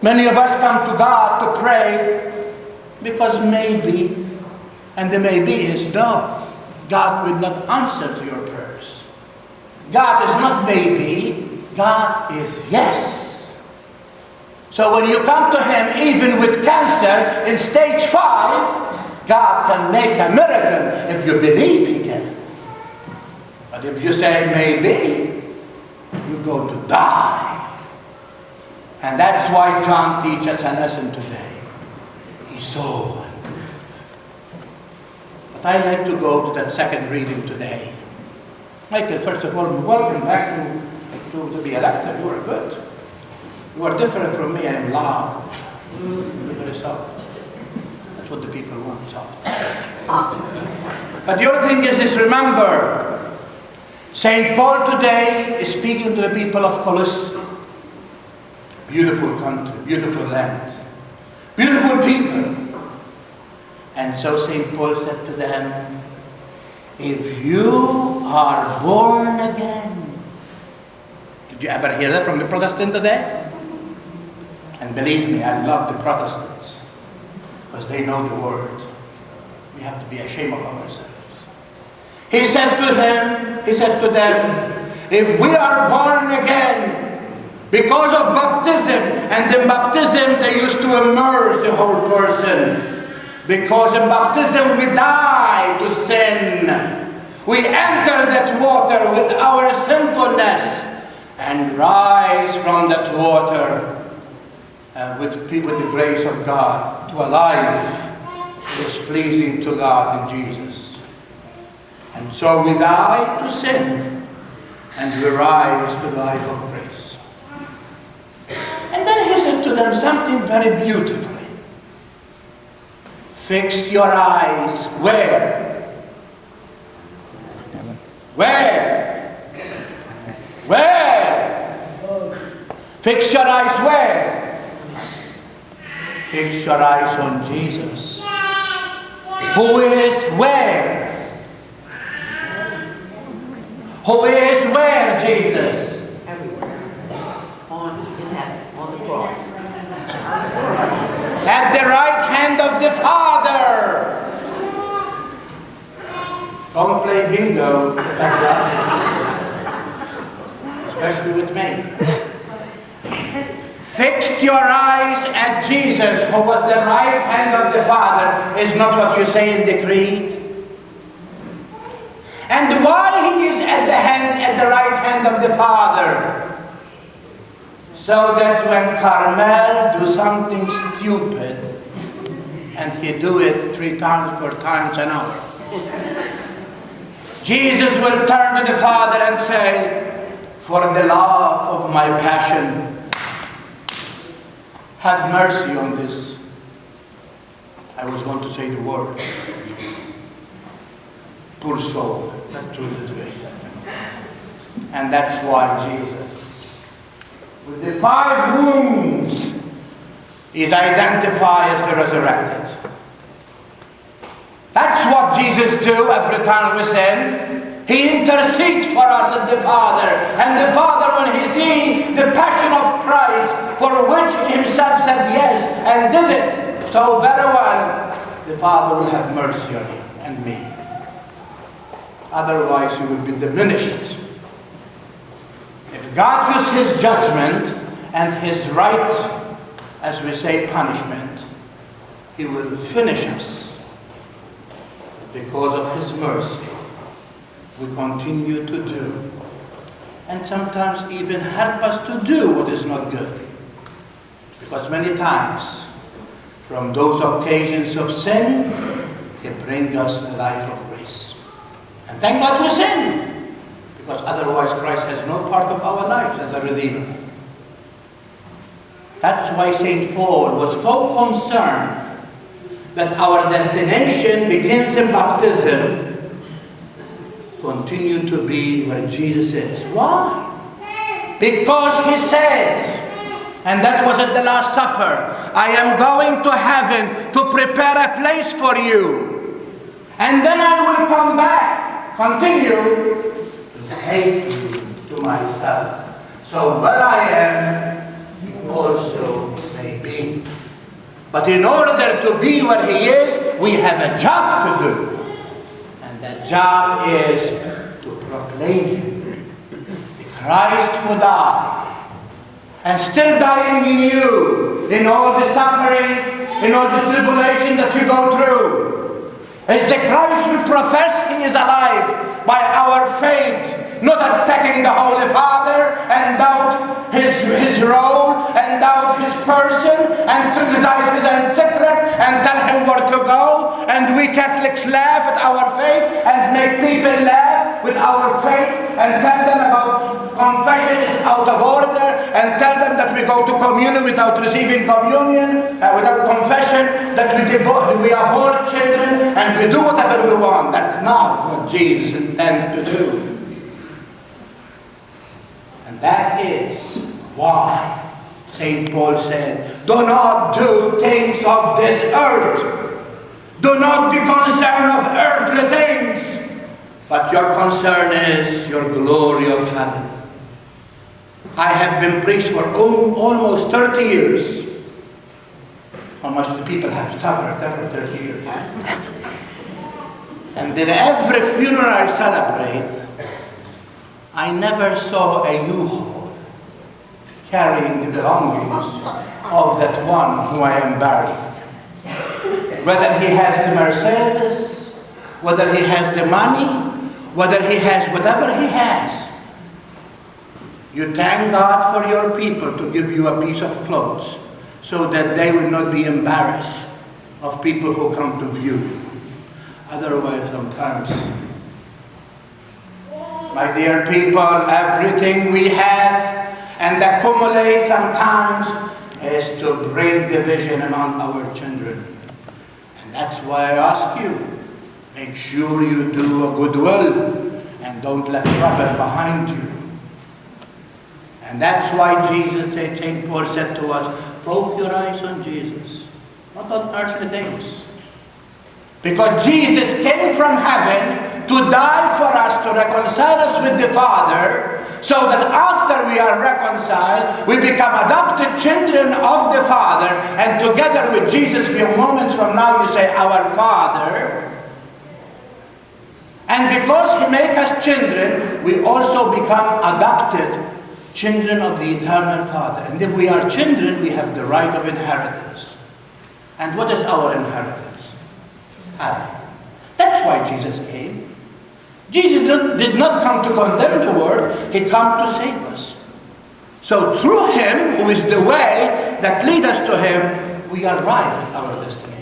Many of us come to God to pray because maybe, and the maybe is no, God will not answer to your prayers. God is not maybe, God is yes. So when you come to Him, even with cancer in stage 5, God can make a miracle if you believe He can. But if you say maybe, you're going to die. And that's why John teaches a lesson today. He saw. But I'd like to go to that second reading today. Michael, first of all, welcome back to be elected. You are good. You are different from me. I am loud. You're very soft. That's what the people want, soft. But the other thing is remember, St. Paul today is speaking to the people of Colossae. Beautiful country, beautiful land, beautiful people. And so St. Paul said to them, if you are born again. Did you ever hear that from the Protestant today? And believe me, I love the Protestants because they know the word. We have to be ashamed of ourselves. He said to them, if we are born again, because of baptism, and in baptism they used to immerse the whole person. Because in baptism we die to sin. We enter that water with our sinfulness and rise from that water with the grace of God to a life that is pleasing to God in Jesus. And so we die to sin and we rise to the life of grace. And then he said to them something very beautifully. Fix your eyes where? Where? Where? Fix your eyes where? Fix your eyes on Jesus. Who is where? Who is where, Jesus? At the right hand of the Father. Don't play bingo, especially with me. Fix your eyes at Jesus, who at the right hand of the Father is not what you say in the creed. And why He is at the right hand of the Father? So that when Carmel do something stupid, and he do it 3 times, 4 times an hour, Jesus will turn to the Father and say, for the love of my passion, have mercy on this. I was going to say the word. Poor soul. That's true this way. And that's why Jesus, with the 5 wounds, is identified as the resurrected. That's what Jesus do every time we sin. He intercedes for us at the Father. And the Father, when He sees the passion of Christ, for which Himself said yes and did it so very well, the Father will have mercy on Him and me. Otherwise, you will be diminished. If God uses His judgment and His right, as we say, punishment, He will finish us. Because of His mercy, we continue to do, and sometimes even help us to do what is not good. Because many times, from those occasions of sin, He brings us the life of grace. And thank God we sin, because otherwise Christ has no part of our lives as a Redeemer. That's why St. Paul was so concerned that our destination begins in baptism, continue to be where Jesus is. Why? Because He said, and that was at the Last Supper, I am going to heaven to prepare a place for you. And then I will come back, continue, to take you to myself. So where I am, you also may But in order to be what he is, we have a job to do. And that job is to proclaim him, the Christ who died, and still dying in you, in all the suffering, in all the tribulation that you go through. It's the Christ we profess he is alive by our faith, not attacking the Holy Father and doubt his role and doubt his person and criticize his encyclic and tell him where to go. And we Catholics laugh at our faith and make people laugh with our faith and tell them about confession is out of order and tell them that we go to communion without receiving communion, without confession, that we are born children and we do whatever we want. That's not what Jesus intended to do. And that is why St. Paul said, do not do things of this earth. Do not be concerned of earthly things, but your concern is your glory of heaven. I have been priest for almost 30 years. How much do people have suffered after 30 years? And in every funeral I celebrate, I never saw a U-Haul carrying the belongings of that one who I am burying. Whether he has the Mercedes, whether he has the money, whether he has whatever he has, you thank God for your people to give you a piece of clothes so that they will not be embarrassed of people who come to view you. Otherwise, sometimes, my dear people, everything we have and accumulate sometimes is to bring division among our children. And that's why I ask you, make sure you do a good will and don't let trouble behind you. And that's why Jesus, St. Paul said to us, focus your eyes on Jesus, not on earthly things. Because Jesus came from heaven to die for us, to reconcile us with the Father, so that after we are reconciled, we become adopted children of the Father, and together with Jesus, a few moments from now, you say, our Father. And because he makes us children, we also become adopted children of the eternal Father. And if we are children, we have the right of inheritance. And what is our inheritance? Heaven. That's why Jesus came. Jesus did not come to condemn the world, he came to save us. So through him, who is the way that leads us to him, we arrive at our destination.